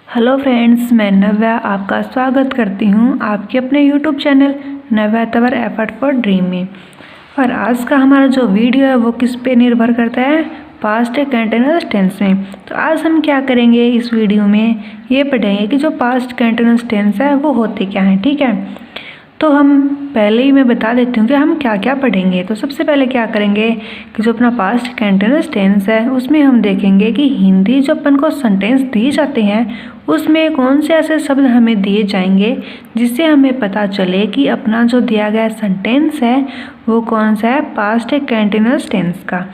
Hello friends, मैं नव्या आपका स्वागत करती हूँ आपके अपने YouTube channel Navya Tanwar effort for dream में। और आज का हमारा जो वीडियो है वो किस पे निर्भर करता है, पास्ट कंटिन्यूअस टेंस में। तो आज हम क्या करेंगे इस वीडियो में, ये पढ़ेंगे कि जो पास्ट कंटिन्यूअस टेंस है वो होते क्या हैं। ठीक है, तो हम पहले ही मैं बता देती हूँ कि हम क्या क्या पढ़ेंगे। तो सबसे पहले क्या करेंगे कि जो अपना पास्ट कंटिन्यूअस टेंस है उसमें हम देखेंगे कि हिंदी जो अपन को सेंटेंस दिए जाते हैं उसमें कौन से ऐसे शब्द हमें दिए जाएंगे जिससे हमें पता चले कि अपना जो दिया गया सेंटेंस है वो कौन सा है, पास्ट कंटिन्यूअस टेंस का।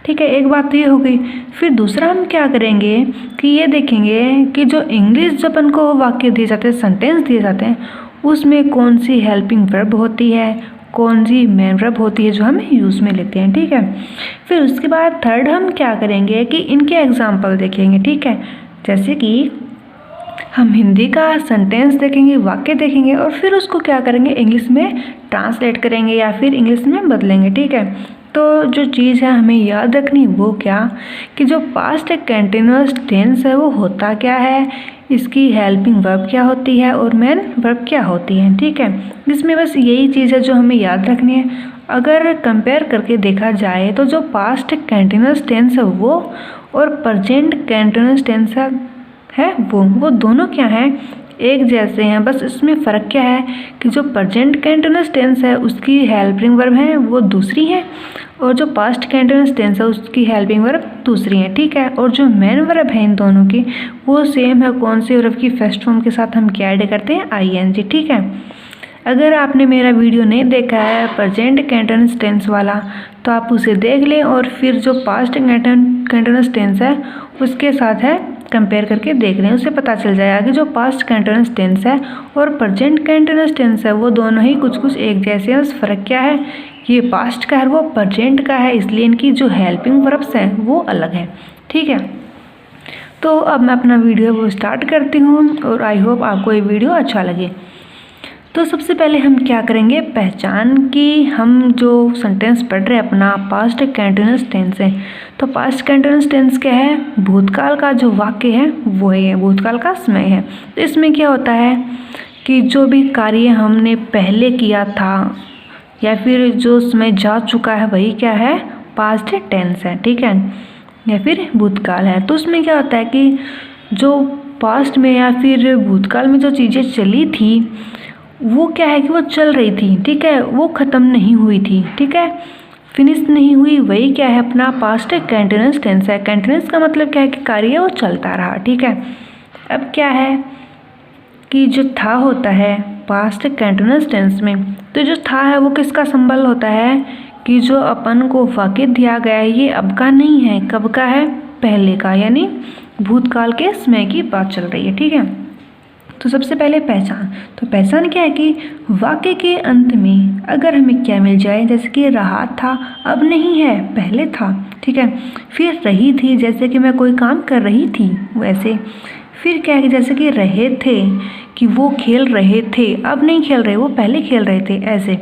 ठीक है, एक बात तो ये हो गई। फिर दूसरा हम क्या करेंगे कि ये देखेंगे कि जो इंग्लिश जो अपन को वाक्य दिए जाते हैं, सेंटेंस दिए जाते हैं, उसमें कौन सी हेल्पिंग वर्ब होती है, कौन सी मेन वर्ब होती है जो हम यूज़ में लेते हैं। ठीक है, फिर उसके बाद थर्ड हम क्या करेंगे कि इनके एग्जाम्पल देखेंगे। ठीक है, जैसे कि हम हिंदी का सेंटेंस देखेंगे, वाक्य देखेंगे और फिर उसको क्या करेंगे, इंग्लिश में ट्रांसलेट करेंगे या फिर इंग्लिश में बदलेंगे। ठीक है, तो जो चीज़ है हमें याद रखनी वो क्या, कि जो पास्ट कंटिन्यूअस टेंस है वो होता क्या है, इसकी हेल्पिंग वर्ब क्या होती है और मेन वर्ब क्या होती है। ठीक है, इसमें बस यही चीज़ है जो हमें याद रखनी है। अगर कंपेयर करके देखा जाए तो जो पास्ट कंटिन्यूअस टेंस है वो और प्रेजेंट कंटिन्यूअस टेंस है वो दोनों क्या हैं, एक जैसे हैं। बस इसमें फ़र्क क्या है कि जो प्रेजेंट कंटिन्यूअस टेंस है उसकी हेल्पिंग वर्ब है वो दूसरी है और जो पास्ट कंटिन्यूअस टेंस है उसकी हेल्पिंग वर्ब दूसरी है। ठीक है, और जो मेन वर्ब है इन दोनों की वो सेम है। कौन सी वर्ब की फर्स्ट फॉर्म के साथ हम क्या ऐड करते हैं, आईएनजी। ठीक है, अगर आपने मेरा वीडियो नहीं देखा है प्रेजेंट कंटिन्यूअस टेंस वाला तो आप उसे देख लें और फिर जो पास्ट कंटिन्यूअस टेंस है उसके साथ है कंपेयर करके देख लें, उससे पता चल जाएगा कि जो पास्ट कंटिन्यूअस टेंस है और प्रेजेंट कंटिन्यूअस टेंस है वो दोनों ही कुछ कुछ एक जैसे हैं। बस फ़र्क क्या है, ये पास्ट का है वो प्रेजेंट का है, इसलिए इनकी जो हेल्पिंग वर्ब्स हैं वो अलग है। ठीक है, तो अब मैं अपना वीडियो वो स्टार्ट करती हूँ और आई होप आपको ये वीडियो अच्छा लगे। तो सबसे पहले हम क्या करेंगे, पहचान की हम जो सेंटेंस पढ़ रहे हैं अपना पास्ट कंटिन्यूअस टेंस है। तो पास्ट कंटिन्यूअस टेंस क्या है, भूतकाल का जो वाक्य है वो है, भूतकाल का समय है। तो इसमें क्या होता है कि जो भी कार्य हमने पहले किया था या फिर जो समय जा चुका है वही क्या है, पास्ट टेंस है। ठीक है, या फिर भूतकाल है। तो उसमें क्या होता है कि जो पास्ट में या फिर भूतकाल में जो चीज़ें चली थी वो क्या है कि वो चल रही थी। ठीक है, वो ख़त्म नहीं हुई थी। ठीक है, फिनिश नहीं हुई, वही क्या है, अपना पास्ट कंटिन्यूअस टेंस है। कंटिन्यूअस का मतलब क्या है कि कार्य वो चलता रहा। ठीक है, अब क्या है कि जो था होता है पास्ट कंटिन्यूअस टेंस में, तो जो था है वो किसका सिंबल होता है कि जो अपन को वाक्य दिया गया है ये अब का नहीं है, कब का है, पहले का, यानी भूतकाल के समय की बात चल रही है। ठीक है, तो सबसे पहले पहचान। तो पहचान क्या है कि वाक्य के अंत में अगर हमें क्या मिल जाए, जैसे कि रहा था अब नहीं है, पहले था। ठीक है, फिर रही थी, जैसे कि मैं कोई काम कर रही थी वैसे। फिर क्या है कि जैसे कि रहे थे कि वो खेल रहे थे, अब नहीं खेल रहे, वो पहले खेल रहे थे, ऐसे।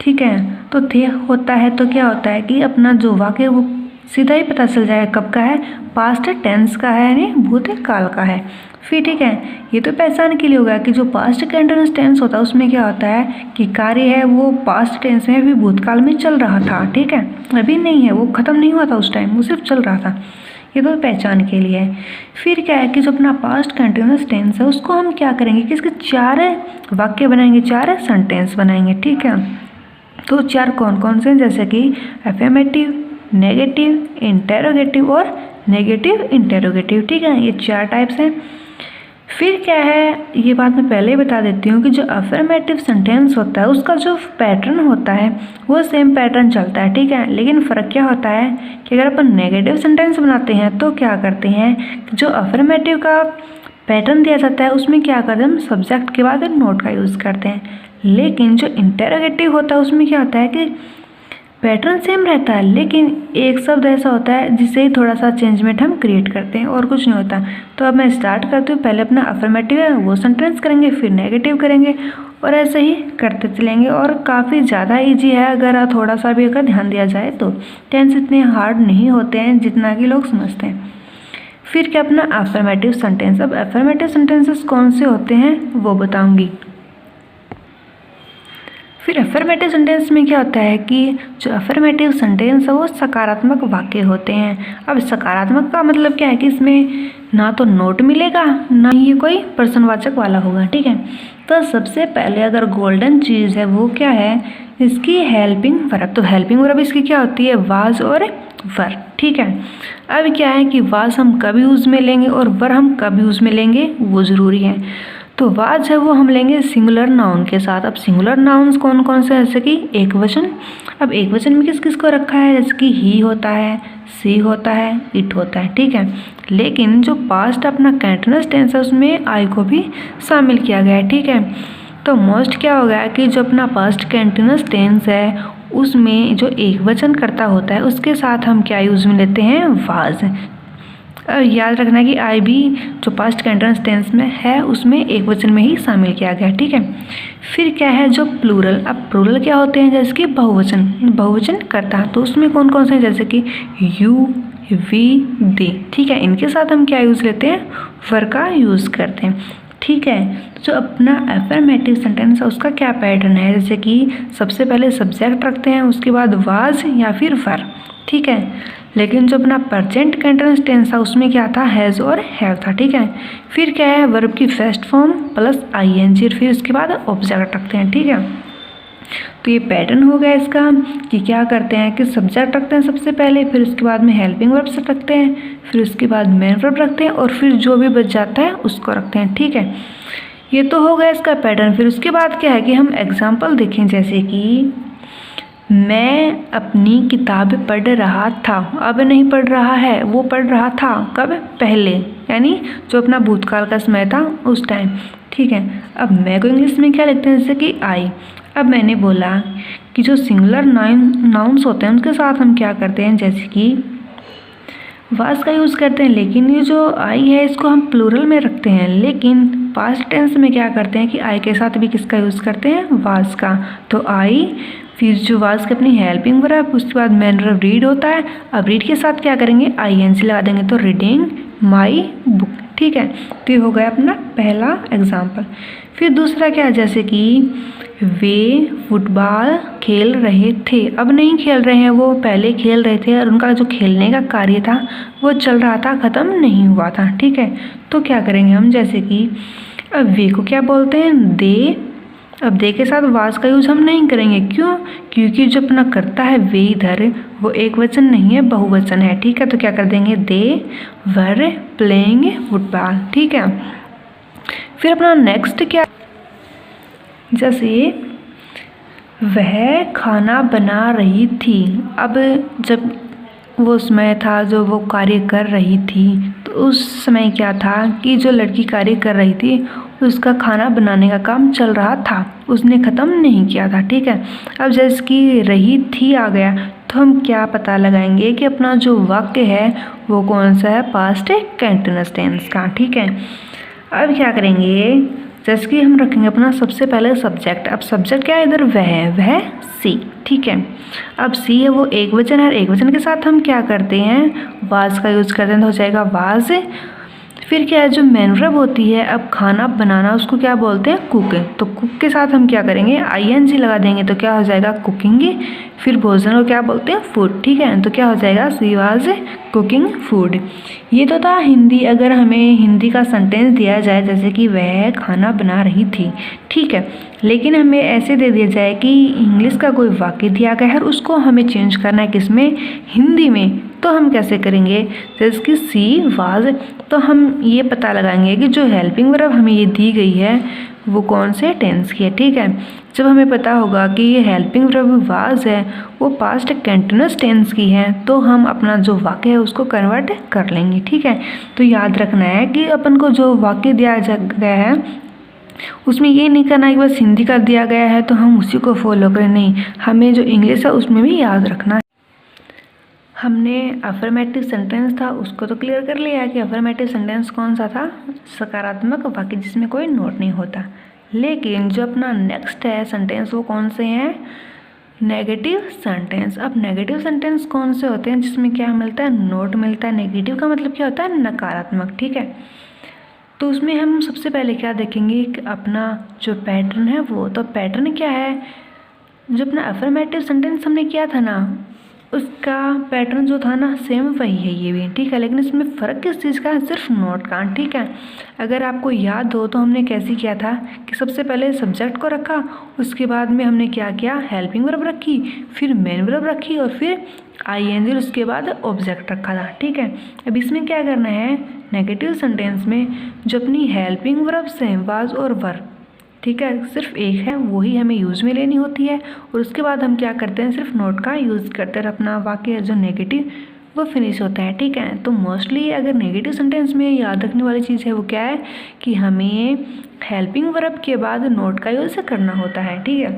ठीक है, तो थे होता है तो क्या होता है कि अपना जो वाक्य वो सीधा ही पता चल जाएगा कब का है, पास्ट टेंस का है यानी भूतकाल का है। फिर ठीक है, ये तो पहचान के लिए होगा कि जो पास्ट कंटिन्यूअस टेंस होता है उसमें क्या होता है कि कार्य है वो पास्ट टेंस में भी भूतकाल में चल रहा था। ठीक है, अभी नहीं है, वो ख़त्म नहीं हुआ था उस टाइम, वो सिर्फ चल रहा था। ये तो पहचान के लिए है। फिर क्या है कि जो अपना पास्ट कंटिन्यूअस टेंस है उसको हम क्या करेंगे कि इसके 4 वाक्य बनाएंगे, 4 सेंटेंस बनाएंगे। ठीक है, तो 4 कौन कौन से, जैसे कि अफर्मेटिव, नेगेटिव, इंटेरोगेटिव और नेगेटिव इंटेरोगेटिव। ठीक है, ये 4 टाइप्स हैं। फिर क्या है, ये बात मैं पहले ही बता देती हूँ कि जो अफर्मेटिव सेंटेंस होता है उसका जो पैटर्न होता है वो सेम पैटर्न चलता है। ठीक है, लेकिन फ़र्क क्या होता है कि अगर अपन नेगेटिव सेंटेंस बनाते हैं तो क्या करते हैं कि जो अफर्मेटिव का पैटर्न दिया जाता है उसमें क्या करते हैं, हम सब्जेक्ट के बाद नोट का यूज़ करते हैं। लेकिन जो इंटेरोगेटिव होता है उसमें क्या होता है कि पैटर्न सेम रहता है लेकिन एक शब्द ऐसा होता है जिससे ही थोड़ा सा चेंजमेंट हम क्रिएट करते हैं और कुछ नहीं होता। तो अब मैं स्टार्ट करती हूँ, पहले अपना अफर्मेटिव है वो सेंटेंस करेंगे, फिर नेगेटिव करेंगे और ऐसे ही करते चलेंगे। और काफ़ी ज़्यादा इजी है अगर थोड़ा सा भी अगर ध्यान दिया जाए तो। टेंस इतने हार्ड नहीं होते हैं जितना कि लोग समझते हैं। फिर क्या अपना अफर्मेटिव सेंटेंस। अब अफर्मेटिव सेंटेंसेस कौन से होते हैं वो बताऊंगी। फिर अफर्मेटिव सेंटेंस में क्या होता है कि जो अफर्मेटिव सेंटेंस है वो सकारात्मक वाक्य होते हैं। अब सकारात्मक का मतलब क्या है कि इसमें ना तो नोट मिलेगा ना ही ये कोई प्रश्नवाचक वाला होगा, ठीक है। तो सबसे पहले अगर गोल्डन चीज़ है वो क्या है, इसकी हेल्पिंग वर्ब। तो हेल्पिंग वर्ब इसकी क्या होती है, वाज और वर, ठीक है। अब क्या है कि वाज हम कब यूज़ में लेंगे और वर हम कब यूज़ में लेंगे वो ज़रूरी है। तो वाज है वो हम लेंगे सिंगुलर नाउन के साथ। अब सिंगुलर नाउन्स कौन कौन से हैं, जैसे कि एक वचन। अब एक वचन में किस किस को रखा है, जैसे कि ही होता है, सी होता है, इट होता है, ठीक है। लेकिन जो पास्ट अपना कंटीन्यूअस टेंस है उसमें आई को भी शामिल किया गया है, ठीक है। तो मोस्ट क्या हो गया कि जो अपना पास्ट कंटीन्यूअस टेंस है उसमें जो एक वचन करता होता है उसके साथ हम क्या यूज़ में लेते हैं, वाज। याद रखना कि आई भी जो पास्ट कंटीन्यूअस टेंस में है उसमें एक वचन में ही शामिल किया गया, ठीक है। फिर क्या है जो प्लूरल। अब प्लूरल क्या होते हैं, जैसे कि बहुवचन करता है। तो उसमें कौन कौन से हैं, जैसे कि यू, वी, दे, ठीक है। इनके साथ हम क्या यूज़ लेते हैं, वर का यूज़ करते हैं, ठीक है। तो जो अपना अफर्मेटिव सेंटेंस है उसका क्या पैटर्न है, जैसे कि सबसे पहले सब्जेक्ट रखते हैं, उसके बाद वाज या फिर वर, ठीक है। लेकिन जो अपना प्रेजेंट कंटीन्यूअस टेंस था उसमें क्या था, हैज़ और हैव था, ठीक है। फिर क्या है, वर्ब की फर्स्ट फॉर्म प्लस आईएनजी, फिर उसके बाद ऑब्जेक्ट रखते हैं, ठीक है। तो ये पैटर्न हो गया इसका कि क्या करते हैं कि सब्जेक्ट रखते हैं सबसे पहले, फिर उसके बाद में हेल्पिंग वर्ब से रखते हैं, फिर उसके बाद मेन वर्ब रखते हैं और फिर जो भी बच जाता है उसको रखते हैं, ठीक है। ये तो हो गया इसका पैटर्न। फिर उसके बाद क्या है कि हम एग्जाम्पल देखें, जैसे कि मैं अपनी किताब पढ़ रहा था, अब नहीं पढ़ रहा है, वो पढ़ रहा था कब, पहले, यानी जो अपना भूतकाल का समय था उस टाइम, ठीक है। अब मैं को इंग्लिश में क्या लिखते हैं, जैसे कि आई। अब मैंने बोला कि जो सिंगुलर नाउन्स होते हैं उनके साथ हम क्या करते हैं, जैसे कि वाज का यूज़ करते हैं, लेकिन ये जो आई है इसको हम प्लूरल में रखते हैं। लेकिन पास्ट टेंस में क्या करते हैं कि आई के साथ भी किसका यूज़ करते हैं, वाज का। तो आई, फिर जो वाज की अपनी हेल्पिंग वर्ब, उसके बाद मेन वर्ब रीड होता है। अब रीड के साथ क्या करेंगे, आईएनजी लगा देंगे, तो रीडिंग माई बुक, ठीक है। तो ये हो गया अपना पहला एग्जाम्पल। फिर दूसरा क्या है, जैसे कि वे फुटबॉल खेल रहे थे, अब नहीं खेल रहे हैं, वो पहले खेल रहे थे और उनका जो खेलने का कार्य था वो चल रहा था, ख़त्म नहीं हुआ था, ठीक है। तो क्या करेंगे हम, जैसे कि अब वे को क्या बोलते हैं, दे। अब दे के साथ वाज का यूज़ हम नहीं करेंगे, क्यों, क्योंकि जो अपना करता है वे इधर वो एक वचन नहीं है, बहुवचन है, ठीक है। तो क्या कर देंगे, दे वर प्लेइंग फुटबॉल, ठीक है। फिर अपना नेक्स्ट क्या, जैसे वह खाना बना रही थी। अब जब वो समय था जो वो कार्य कर रही थी, तो उस समय क्या था कि जो लड़की कार्य कर रही थी उसका खाना बनाने का काम चल रहा था, उसने ख़त्म नहीं किया था, ठीक है। अब जैसे कि रही थी आ गया, तो हम क्या पता लगाएंगे कि अपना जो वाक्य है वो कौन सा है, पास्ट कंटीन्यूअस टेंस का, ठीक है। अब क्या करेंगे, जैसे कि हम रखेंगे अपना सबसे पहले सब्जेक्ट। अब सब्जेक्ट क्या है इधर, वह सी, ठीक है। अब सी है वो एक वचन है, एक वचन के साथ हम क्या करते हैं, वाज का यूज़ करते हैं, तो हो जाएगा वाज। फिर क्या है, जो मेन वर्ब होती है, अब खाना बनाना उसको क्या बोलते हैं, कुक। तो कुक के साथ हम क्या करेंगे, आईएनजी लगा देंगे, तो क्या हो जाएगा, कुकिंग। फिर भोजन को क्या बोलते हैं, फूड, ठीक है। तो क्या हो जाएगा, सी वाज कुकिंग फूड। ये तो था हिंदी। अगर हमें हिंदी का सेंटेंस दिया जाए जैसे कि वह खाना बना रही थी, ठीक है, लेकिन हमें ऐसे दे दिया जाए कि इंग्लिश का कोई वाक्य दिया गया है और उसको हमें चेंज करना है किसमें, हिंदी में, तो हम कैसे करेंगे, जैसे कि सी वाज। तो हम ये पता लगाएंगे कि जो हेल्पिंग वर्ब हमें ये दी गई है वो कौन से टेंस की है, ठीक है। जब हमें पता होगा कि ये हेल्पिंग वर्ब वाज है वो पास्ट कंटीन्यूअस टेंस की है, तो हम अपना जो वाक्य है उसको कन्वर्ट कर लेंगे, ठीक है। तो याद रखना है कि अपन को जो वाक्य दिया गया है उसमें ये नहीं करना है कि बस हिंदी का दिया गया है तो हम उसी को फॉलो करें, नहीं, हमें जो इंग्लिश है उसमें भी याद रखना है। हमने अफर्मेटिव सेंटेंस था उसको तो क्लियर कर लिया है कि अफर्मेटिव सेंटेंस कौन सा था, सकारात्मक वाक्य जिसमें कोई नोट नहीं होता। लेकिन जो अपना नेक्स्ट है सेंटेंस वो कौन से हैं, नेगेटिव सेंटेंस। अब नेगेटिव सेंटेंस कौन से होते हैं जिसमें क्या मिलता है, नोट मिलता है। नेगेटिव का मतलब क्या होता है, नकारात्मक। ठीक है, तो उसमें हम सबसे पहले क्या देखेंगे कि अपना जो पैटर्न है वो, तो पैटर्न क्या है, जो अपना अफर्मेटिव सेंटेंस हमने किया था ना, उसका पैटर्न जो था ना सेम वही है ये भी। ठीक है, लेकिन इसमें फ़र्क किस चीज़ का है, सिर्फ नोट का। ठीक है, अगर आपको याद हो तो हमने कैसे किया था कि सबसे पहले सब्जेक्ट को रखा, उसके बाद में हमने क्या किया, हेल्पिंग वर्ब रखी, फिर मेन वर्ब रखी और फिर आईएनजी, उसके बाद ऑब्जेक्ट रखा था। ठीक है, अब इसमें क्या करना है, नेगेटिव सेंटेंस में जो अपनी हेल्पिंग वर्ब्स हैं वाज और वर, ठीक है, सिर्फ एक है, वही हमें यूज़ में लेनी होती है। और उसके बाद हम क्या करते हैं, सिर्फ नोट का यूज़ करते हैं, अपना वाक्य जो नेगेटिव वो फिनिश होता है। ठीक है, तो मोस्टली अगर नेगेटिव सेंटेंस में याद रखने वाली चीज़ है वो क्या है कि हमें हेल्पिंग वर्ब के बाद नोट का यूज़ करना होता है। ठीक है,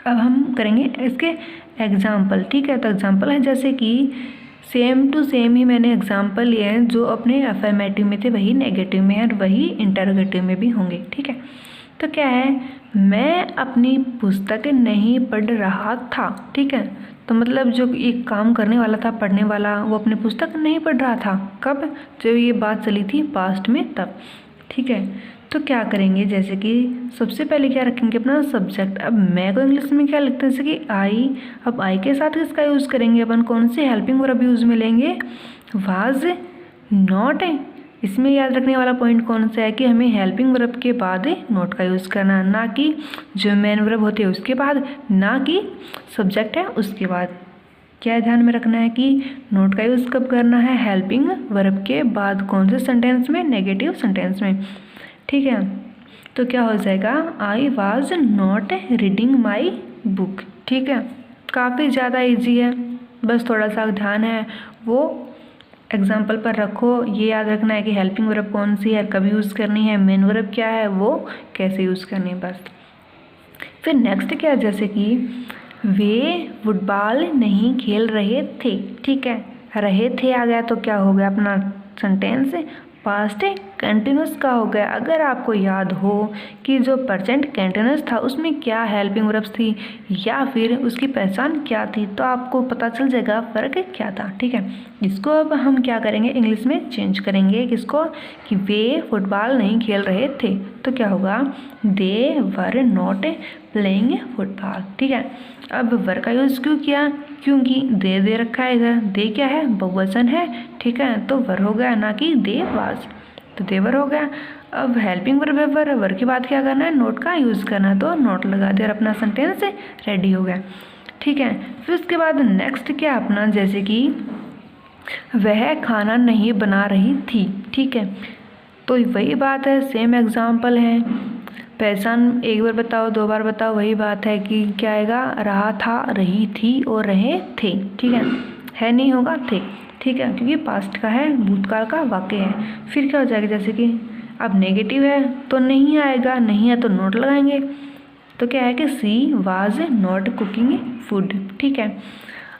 अब हम करेंगे इसके एग्जाम्पल। ठीक है, तो एग्जाम्पल है जैसे कि सेम टू सेम ही मैंने एग्जाम्पल लिए हैं, जो अपने अफर्मेटिव में थे वही नेगेटिव में है और वही इंटरोगेटिव में भी होंगे। ठीक है, तो क्या है, मैं अपनी पुस्तक नहीं पढ़ रहा था। ठीक है, तो मतलब जो एक काम करने वाला था, पढ़ने वाला, वो अपनी पुस्तक नहीं पढ़ रहा था। कब, जब ये बात चली थी पास्ट में तब। ठीक है, तो क्या करेंगे, जैसे कि सबसे पहले क्या रखेंगे, अपना सब्जेक्ट। अब मैं को इंग्लिश में क्या लिखते हैं, जैसे कि आई। अब आई के साथ किसका यूज़ करेंगे अपन, कौन सी हेल्पिंग वर्ब यूज़ में लेंगे, वाज नॉट। इसमें याद रखने वाला पॉइंट कौन सा है कि हमें हेल्पिंग वर्ब के बाद नोट का यूज़ करना, ना कि जो मेन वर्ब होते हैं उसके बाद, ना कि सब्जेक्ट है उसके बाद। क्या ध्यान में रखना है कि नोट का यूज़ कब करना है, हेल्पिंग वर्ब के बाद। कौन से सेंटेंस में, नेगेटिव सेंटेंस में। ठीक है, तो क्या हो जाएगा, I was not reading my book. ठीक है, काफ़ी ज़्यादा ईजी है, बस थोड़ा सा ध्यान है वो एग्जाम्पल पर रखो। ये याद रखना है कि हेल्पिंग वर्ब कौन सी है, कब यूज़ करनी है, मेन वर्ब क्या है, वो कैसे यूज़ करनी है, बस। फिर नेक्स्ट क्या है, जैसे कि वे फुटबॉल नहीं खेल रहे थे। ठीक है, रहे थे आ गया तो क्या हो गया, अपना सेंटेंस पास्ट कंटिन्यूस का हो गया। अगर आपको याद हो कि जो प्रेजेंट कंटिन्यूस था उसमें क्या हेल्पिंग वर्ब्स थी या फिर उसकी पहचान क्या थी, तो आपको पता चल जाएगा फ़र्क क्या था। ठीक है, इसको अब हम क्या करेंगे, इंग्लिश में चेंज करेंगे, किसको, कि वे फुटबॉल नहीं खेल रहे थे, तो क्या होगा, दे वर नॉट प्लेइंग फुटबॉल। ठीक है, अब वर का यूज़ क्यों किया, क्योंकि दे रखा है इधर, दे क्या है, बहुवचन है। ठीक है, तो वर हो गया, ना कि दे वाज, तो देवर हो गया। अब हेल्पिंग वर्ब है वर, वर के बाद क्या करना है, नोट का यूज़ करना है, तो नोट लगा दिया और अपना सेंटेंस रेडी हो गया। ठीक है, फिर उसके बाद नेक्स्ट क्या अपना, जैसे कि वह खाना नहीं बना रही थी। ठीक है, तो वही बात है, सेम एग्जाम्पल है, पहचान एक बार बताओ, दो बार बताओ, वही बात है कि क्या आएगा, रहा था, रही थी और रहे थे। ठीक है नहीं होगा थे। ठीक है, क्योंकि पास्ट का है, भूतकाल का वाक्य है। फिर क्या हो जाएगा, जैसे कि अब नेगेटिव है तो नहीं आएगा, नहीं है तो नोट लगाएंगे, तो क्या है कि she was not cooking food. ठीक है,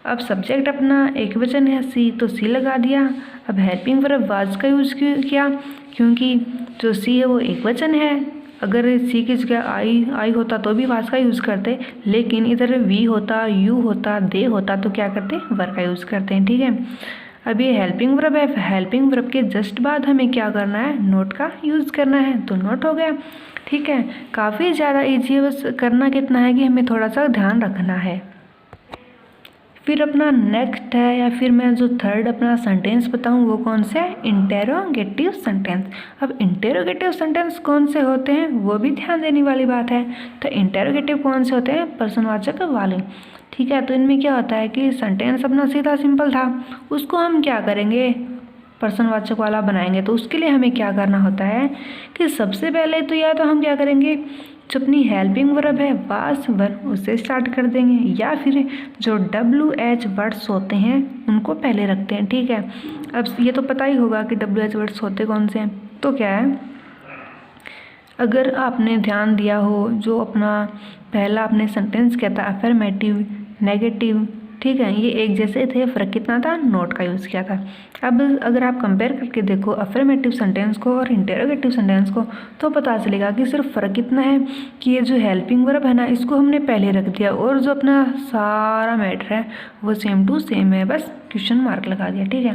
अब सब्जेक्ट अपना एक वचन है सी, तो सी लगा दिया। अब हेल्पिंग वर्ब वाज का यूज़ किया, क्योंकि जो सी है वो एक वचन है। अगर सी की जगह आई होता तो भी वाज का यूज़ करते, लेकिन इधर वी होता, यू होता, दे होता, तो क्या करते, वर का यूज़ करते हैं। ठीक है, अब ये हेल्पिंग वर्ब है, हेल्पिंग वर्ब के जस्ट बाद हमें क्या करना है, नोट का यूज़ करना है, तो नोट हो गया। ठीक है, काफ़ी ज़्यादा ईजी है, बस करना कितना है कि हमें थोड़ा सा ध्यान रखना है। फिर अपना नेक्स्ट है, या फिर मैं जो थर्ड अपना सेंटेंस बताऊं वो कौन से है, इंटेरोगेटिव सेंटेंस। अब इंटेरोगेटिव सेंटेंस कौन से होते हैं वो भी ध्यान देने वाली बात है। तो इंटेरोगेटिव कौन से होते हैं, प्रश्नवाचक वाले। ठीक है, तो इनमें क्या होता है कि सेंटेंस अपना सीधा सिंपल था, उसको हम क्या करेंगे, प्रश्नवाचक वाला बनाएंगे। तो उसके लिए हमें क्या करना होता है कि सबसे पहले तो या तो हम क्या करेंगे, जो अपनी हेल्पिंग वर्ब है वाज वर्ब उससे स्टार्ट कर देंगे, या फिर जो WH वर्ड्स होते हैं उनको पहले रखते हैं। ठीक है, अब ये तो पता ही होगा कि WH वर्ड्स होते कौन से हैं। तो क्या है, अगर आपने ध्यान दिया हो, जो अपना पहला आपने सेंटेंस किया था अफर्मेटिव, नेगेटिव, ठीक है, ये एक जैसे थे, फ़र्क कितना था, नोट का यूज़ किया था। अब अगर आप कंपेयर करके देखो अफर्मेटिव सेंटेंस को और इंटेरोगेटिव सेंटेंस को, तो पता चलेगा कि सिर्फ फ़र्क कितना है कि ये जो हेल्पिंग वर्ब है ना, इसको हमने पहले रख दिया और जो अपना सारा मैटर है वो सेम टू सेम है, बस क्वेश्चन मार्क लगा दिया। ठीक है,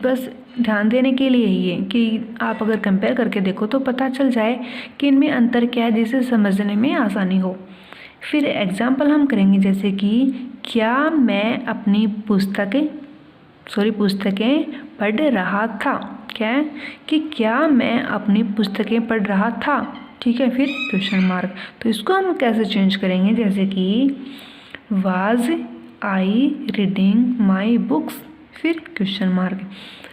बस ध्यान देने के लिए ही है कि आप अगर कंपेयर करके देखो तो पता चल जाए कि इनमें अंतर क्या है, जिसे समझने में आसानी हो। फिर एग्जाम्पल हम करेंगे, जैसे कि क्या मैं अपनी पुस्तकें पढ़ रहा था। क्या है कि क्या मैं अपनी पुस्तकें पढ़ रहा था। ठीक है, फिर क्वेश्चन मार्क। तो इसको हम कैसे चेंज करेंगे, जैसे कि was I reading my books, फिर क्वेश्चन मार्क।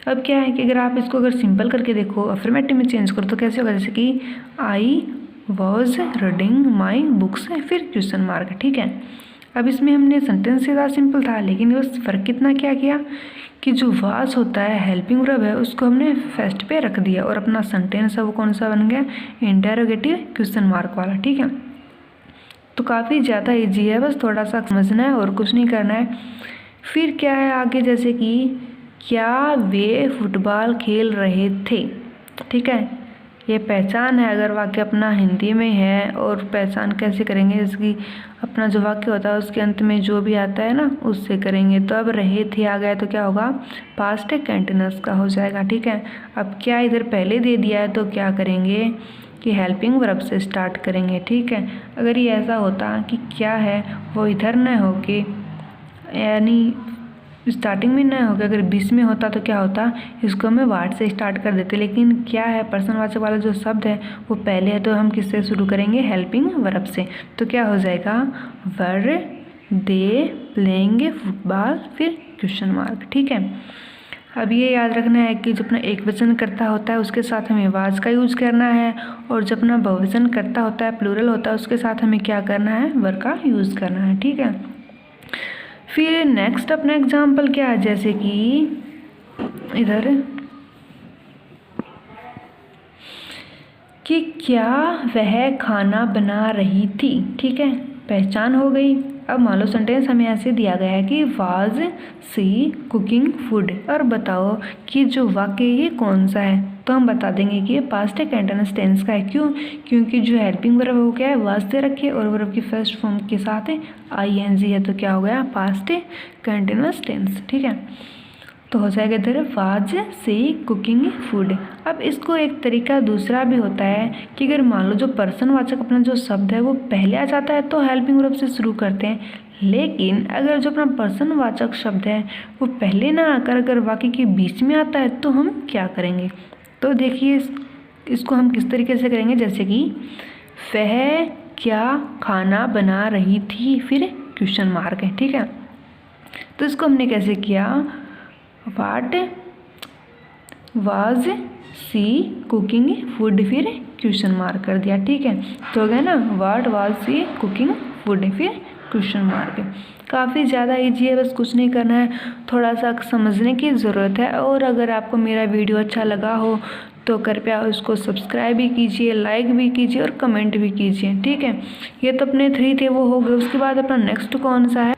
अब क्या है कि अगर इसको सिंपल करके देखो, अफर्मेटिव में चेंज करो तो कैसे होगा, जैसे कि I was reading my books, फिर क्वेश्चन मार्क। ठीक है, अब इसमें हमने सेंटेंस से ज़्यादा सिंपल था, लेकिन बस फ़र्क कितना क्या किया कि जो वाज होता है हेल्पिंग वर्ब है, उसको हमने फर्स्ट पे रख दिया और अपना सेंटेंस है वो कौन सा बन गया, इंटेरोगेटिव क्वेश्चन मार्क वाला। ठीक है, तो काफ़ी ज़्यादा ईजी है, बस थोड़ा सा समझना है और कुछ नहीं करना है। फिर क्या है आगे, जैसे कि क्या वे फुटबॉल खेल रहे थे। ठीक है, ये पहचान है, अगर वाक्य अपना हिंदी में है और पहचान कैसे करेंगे, इसकी अपना जो वाक्य होता है उसके अंत में जो भी आता है ना उससे करेंगे। तो अब रहे थे आ गया तो क्या होगा, पास्ट कंटिन्यूअस का हो जाएगा। ठीक है, अब क्या इधर पहले दे दिया है तो क्या करेंगे कि हेल्पिंग वर्ब से स्टार्ट करेंगे। ठीक है, अगर ये ऐसा होता कि क्या है वो इधर न हो के यानी स्टार्टिंग में न होगा, अगर बीच में होता तो क्या होता, इसको हमें वाट से स्टार्ट कर देते। लेकिन क्या है, पर्सनवाचक वाला जो शब्द है वो पहले है, तो हम किससे शुरू करेंगे, हेल्पिंग वर्ब से। तो क्या हो जाएगा, वर दे प्लेइंग फुटबॉल, फिर क्वेश्चन मार्क। ठीक है, अब ये याद रखना है कि जो अपना एक वचन करता होता है उसके साथ हमें वाज का यूज़ करना है, और जब अपना बहुवचन करता होता है, प्लूरल होता है, उसके साथ हमें क्या करना है, वर का यूज़ करना है। ठीक है, फिर नेक्स्ट अपना एग्जाम्पल क्या है, जैसे कि इधर कि क्या वह खाना बना रही थी। ठीक है, पहचान हो गई। अब मान लो सेंटेंस हमें ऐसे दिया गया है कि वाज सी कुकिंग फूड, और बताओ कि जो वाक्य ये कौन सा है, तो हम बता देंगे कि ये पास्ट कंटिन्यूअस टेंस का है। क्यों, क्योंकि जो हेल्पिंग वर्ब है वो क्या है, वाज से रखे और वर्ब की फर्स्ट फॉर्म के साथ ING है, तो क्या हो गया, पास्ट कंटिन्यूअस टेंस। ठीक है, तो हो जाएगा इधर वाज सी कुकिंग फूड। अब इसको एक तरीका दूसरा भी होता है कि अगर मान लो जो पर्सनवाचक अपना जो शब्द है वो पहले आ जाता है तो हेल्पिंग वर्ब से शुरू करते हैं, लेकिन अगर जो अपना पर्सनवाचक शब्द है वो पहले ना आकर अगर वाक्य के बीच में आता है तो हम क्या करेंगे। तो देखिए इसको हम किस तरीके से करेंगे, जैसे कि वह क्या खाना बना रही थी, फिर क्वेश्चन मार्क है। ठीक है, तो इसको हमने कैसे किया, what was she cooking food, फिर क्वेश्चन मार्क कर दिया। ठीक है, तो हो गया ना, what was she cooking food, फिर क्वेश्चन मार्क। काफ़ी ज़्यादा ईजी है, बस कुछ नहीं करना है, थोड़ा सा समझने की ज़रूरत है। और अगर आपको मेरा वीडियो अच्छा लगा हो तो कृपया उसको सब्सक्राइब भी कीजिए, लाइक भी कीजिए और कमेंट भी कीजिए। ठीक है, ये तो अपने 3 थे वो हो गए। उसके बाद अपना नेक्स्ट कौन सा है,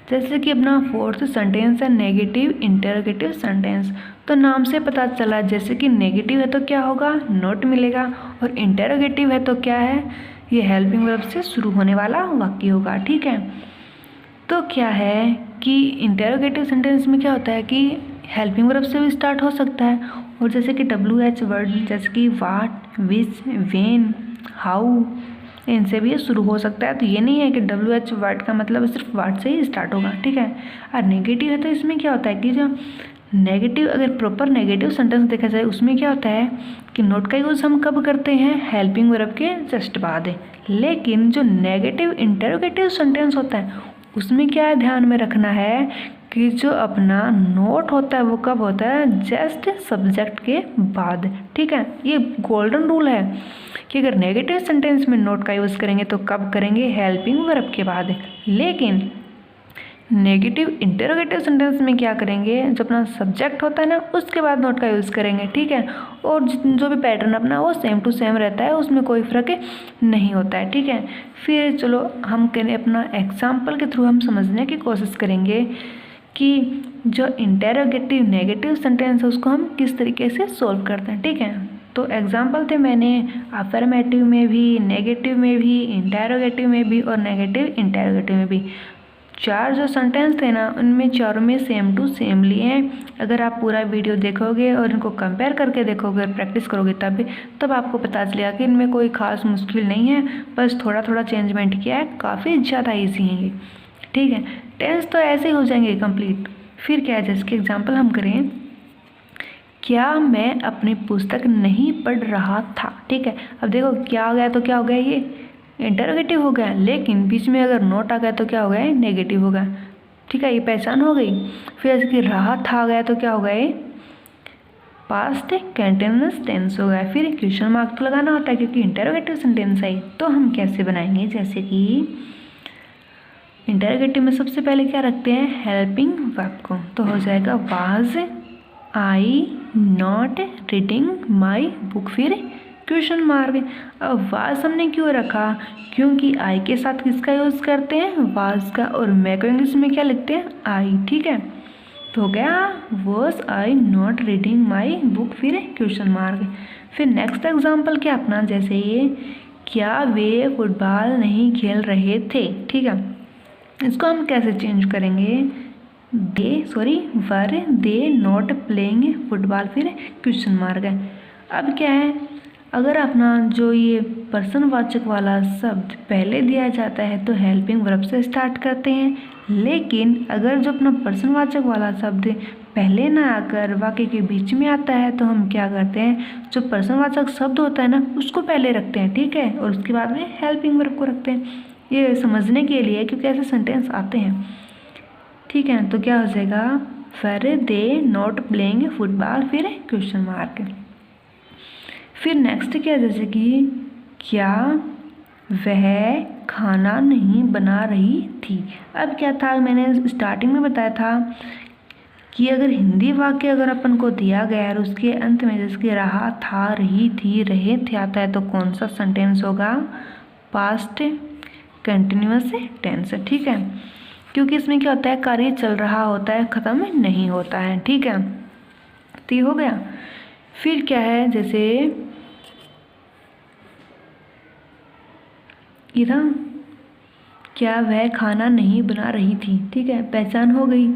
जैसे कि अपना फोर्थ सेंटेंस है नेगेटिव इंटरोगेटिव सेंटेंस। तो नाम से पता चला, जैसे कि नेगेटिव है तो क्या होगा, नोट मिलेगा, और इंटरोगेटिव है तो क्या है, ये हेल्पिंग वर्ब से शुरू होने वाला वाक्य होगा। ठीक है, तो क्या है कि इंटरोगेटिव सेंटेंस में क्या होता है कि हेल्पिंग वर्ब से भी स्टार्ट हो सकता है, और जैसे कि WH वर्ड, जैसे कि वाट, विच, वेन, हाउ, इनसे भी ये शुरू हो सकता है। तो ये नहीं है कि WH वर्ड का मतलब सिर्फ वाट से ही स्टार्ट होगा। ठीक है, और नेगेटिव है तो इसमें क्या होता है कि जो नेगेटिव, अगर प्रॉपर नेगेटिव सेंटेंस देखा जाए उसमें क्या होता है कि नोट का यूज़ हम कब करते हैं, हेल्पिंग वर्ब के जस्ट बाद। लेकिन जो नेगेटिव इंटरोगेटिव सेंटेंस होता है उसमें क्या है, ध्यान में रखना है कि जो अपना नोट होता है वो कब होता है, जस्ट सब्जेक्ट के बाद। ठीक है, ये गोल्डन रूल है कि अगर नेगेटिव सेंटेंस में नोट का यूज़ करेंगे तो कब करेंगे, हेल्पिंग वर्ब के बाद। लेकिन नेगेटिव इंटरोगेटिव सेंटेंस में क्या करेंगे, जो अपना सब्जेक्ट होता है ना उसके बाद नॉट का यूज़ करेंगे, ठीक है। और जो भी पैटर्न अपना वो सेम टू सेम रहता है, उसमें कोई फ़र्क नहीं होता है, ठीक है। फिर चलो हम करें अपना एग्जाम्पल के थ्रू हम समझने की कोशिश करेंगे कि जो इंटरोगेटिव नेगेटिव सेंटेंस है उसको हम किस तरीके से सॉल्व करते हैं, ठीक है। तो एग्जाम्पल थे मैंने अफर्मेटिव में भी, नेगेटिव में भी, इंटरोगेटिव में भी और नेगेटिव इंटरोगेटिव में भी। 4 जो सेंटेंस थे ना उनमें चारों में सेम टू सेम लिए हैं। अगर आप पूरा वीडियो देखोगे और इनको कंपेयर करके देखोगे और प्रैक्टिस करोगे तब आपको पता चलेगा कि इनमें कोई ख़ास मुश्किल नहीं है, बस थोड़ा थोड़ा चेंजमेंट किया है, काफ़ी ज़्यादा ईजी हैं ये, ठीक है। टेंस तो ऐसे ही हो जाएंगे कंप्लीट। फिर क्या है, जैसे कि एग्जाम्पल हम करें, क्या मैं अपनी पुस्तक नहीं पढ़ रहा था, ठीक है। अब देखो क्या आ गया तो क्या हो गया, ये इंटरोगेटिव हो गया, लेकिन बीच में अगर नोट आ गया तो क्या हो गया, नेगेटिव हो गया, ठीक है। ये पहचान हो गई। फिर जैसे कि रहा था आ गया तो क्या हो गया, ये पास्ट कंटिन्यूअस टेंस हो गया। फिर क्वेश्चन मार्क तो लगाना होता है क्योंकि इंटरोगेटिव सेंटेंस है। तो हम कैसे बनाएंगे, जैसे कि इंटरोगेटिव में सबसे पहले क्या रखते हैं, हेल्पिंग वर्ब को, तो हो जाएगा was I not reading my book, फिर क्वेश्चन मार्क। अब वाज हमने क्यों रखा, क्योंकि आई के साथ किसका यूज़ करते हैं, वाज का, और मैं को इंग्लिश में क्या लिखते हैं, आई, ठीक है। तो हो गया was I not reading my book, फिर क्वेश्चन मार्क। फिर नेक्स्ट एग्जाम्पल क्या अपना, जैसे ये क्या वे फुटबॉल नहीं खेल रहे थे, ठीक है। इसको हम कैसे चेंज करेंगे, वर दे नॉट प्लेइंग फुटबॉल, फिर क्वेश्चन मार्क है। अब क्या है, अगर अपना जो ये पर्सनवाचक वाला शब्द पहले दिया जाता है तो हेल्पिंग वर्ब से स्टार्ट करते हैं, लेकिन अगर जो अपना पर्सनवाचक वाला शब्द पहले ना आकर वाक्य के बीच में आता है तो हम क्या करते हैं, जो पर्सनवाचक शब्द होता है ना उसको पहले रखते हैं, ठीक है, और उसके बाद में हेल्पिंग वर्ब को रखते हैं। ये समझने के लिए क्योंकि ऐसे सेंटेंस आते हैं, ठीक है। तो क्या हो जाएगा, वर दे नॉट प्लेइंग फुटबॉल, फिर क्वेश्चन मार्क। फिर नेक्स्ट क्या, जैसे कि क्या वह खाना नहीं बना रही थी। अब क्या था, मैंने स्टार्टिंग में बताया था कि अगर हिंदी वाक्य अगर अपन को दिया गया है और उसके अंत में जैसे कि रहा था, रही थी, रहे थे आता है तो कौन सा सेंटेंस होगा, पास्ट कंटिन्यूअस टेंस, ठीक है। क्योंकि इसमें क्या होता है, कार्य चल रहा होता है, ख़त्म नहीं होता है, ठीक है। तो ये हो गया। फिर क्या है, जैसे इधर क्या वह खाना नहीं बना रही थी, ठीक है, पहचान हो गई।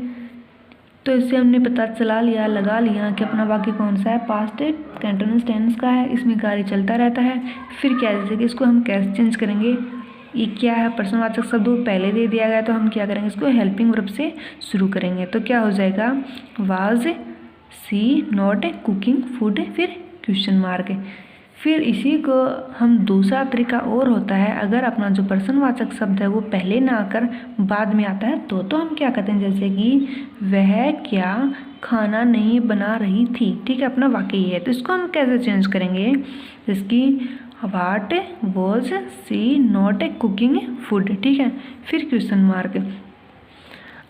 तो इससे हमने पता चला लिया, लगा लिया कि अपना वाक्य कौन सा है, पास्ट कंटिन्यूअस टेंस का है, इसमें कार्य चलता रहता है। फिर क्या है, जैसे कि इसको हम कैसे चेंज करेंगे, ये क्या है, पर्सनवाचक शब्द पहले दे दिया गया तो हम क्या करेंगे, इसको हेल्पिंग वर्ब से शुरू करेंगे। तो क्या हो जाएगा, was she not cooking food, फिर क्वेश्चन मार्क। फिर इसी को हम दूसरा तरीका और होता है, अगर अपना जो पर्सनवाचक शब्द है वो पहले ना आकर बाद में आता है तो हम क्या कहते हैं, जैसे कि वह क्या खाना नहीं बना रही थी, ठीक है, अपना वाक्य ये है। तो इसको हम कैसे चेंज करेंगे, जिसकी what was she not cooking food, ठीक है, फिर क्वेश्चन मार्क।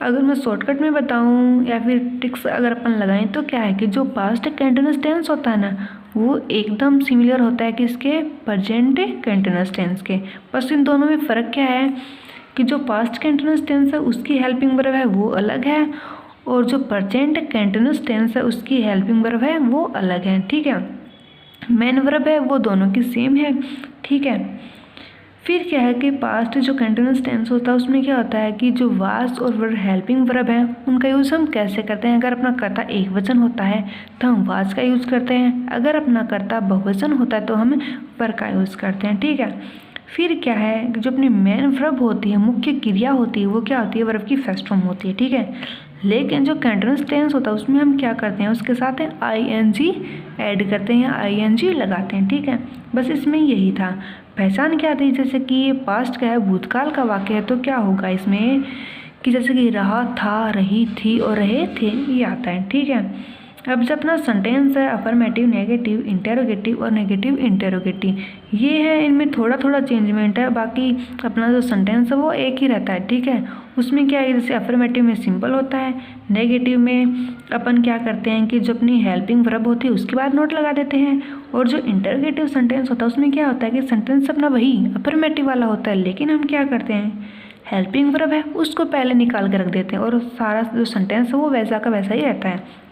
अगर मैं शॉर्टकट में बताऊं या फिर ट्रिक्स अगर अपन लगाएं तो क्या है कि जो पास्ट कंटिन्यूअस टेंस होता है ना वो एकदम सिमिलर होता है कि इसके प्रेजेंट कंटिन्यूअस टेंस के, बस इन दोनों में फ़र्क क्या है कि जो पास्ट कंटिन्यूअस टेंस है उसकी हेल्पिंग वर्ब है वो अलग है, और जो प्रेजेंट कंटिन्यूअस टेंस है उसकी हेल्पिंग वर्ब है वो अलग है, ठीक है। मेन वर्ब है वो दोनों की सेम है, ठीक है। फिर क्या है कि पास्ट जो कंटिन्यूअस टेंस होता है उसमें क्या होता है कि जो वाज और वर्ब हेल्पिंग वर्ब है उनका यूज़ हम कैसे करते हैं, अगर अपना कर्ता एक वचन होता है तो हम वाज का यूज़ करते हैं, अगर अपना कर्ता बहुवचन होता है तो हम वर्ब का यूज़ करते हैं, ठीक है। फिर क्या है कि जो अपनी मेन वर्ब होती है, मुख्य क्रिया होती है, वो क्या होती है, वर्ब की फर्स्ट फॉर्म होती है, ठीक है। लेकिन जो कंटिन्यूअस टेंस होता है उसमें हम क्या करते हैं, उसके साथ ing ऐड करते हैं या ing लगाते हैं, ठीक है। बस इसमें यही था। पहचान क्या थी, जैसे कि ये पास्ट का है, भूतकाल का वाक्य है, तो क्या होगा इसमें कि जैसे कि रहा था, रही थी और रहे थे ये आता है, ठीक है। अब जो अपना सेंटेंस है अफर्मेटिव, नेगेटिव, इंटेरोगेटिव और नेगेटिव इंटेरोगेटिव, ये है, इनमें थोड़ा थोड़ा चेंजमेंट है, बाकी अपना जो सेंटेंस है वो एक ही रहता है, ठीक है। उसमें क्या है, जैसे अफर्मेटिव में सिंपल होता है, नेगेटिव में अपन क्या करते हैं कि जो अपनी हेल्पिंग वर्ब होती है उसके बाद नोट लगा देते हैं, और जो इंटेरोगेटिव सेंटेंस होता है उसमें क्या होता है कि सेंटेंस अपना वही अफर्मेटिव वाला होता है, लेकिन हम क्या करते हैं, हेल्पिंग वर्ब है उसको पहले निकाल के रख देते हैं और सारा जो सेंटेंस है वो वैसा का वैसा ही रहता है,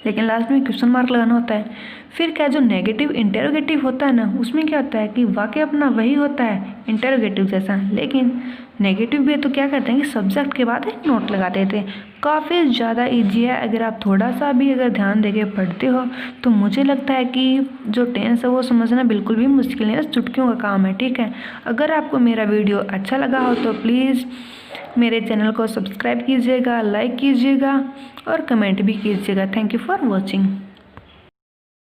लेकिन लास्ट में क्वेश्चन मार्क लगाना होता है। फिर क्या, जो नेगेटिव इंटेरोगेटिव होता है ना, उसमें क्या होता है कि वाक्य अपना वही होता है इंटेरोगेटिव जैसा, लेकिन नेगेटिव भी है तो क्या करते हैं कि सब्जेक्ट के बाद एक नोट लगा देते हैं। काफ़ी ज़्यादा ईजी है, अगर आप थोड़ा सा भी अगर ध्यान देके पढ़ते हो तो मुझे लगता है कि जो टेंस है वो समझना बिल्कुल भी मुश्किल नहीं है, चुटकियों का काम है, ठीक है। अगर आपको मेरा वीडियो अच्छा लगा हो तो प्लीज़ मेरे चैनल को सब्सक्राइब कीजिएगा, लाइक कीजिएगा और कमेंट भी कीजिएगा। Thank you for watching.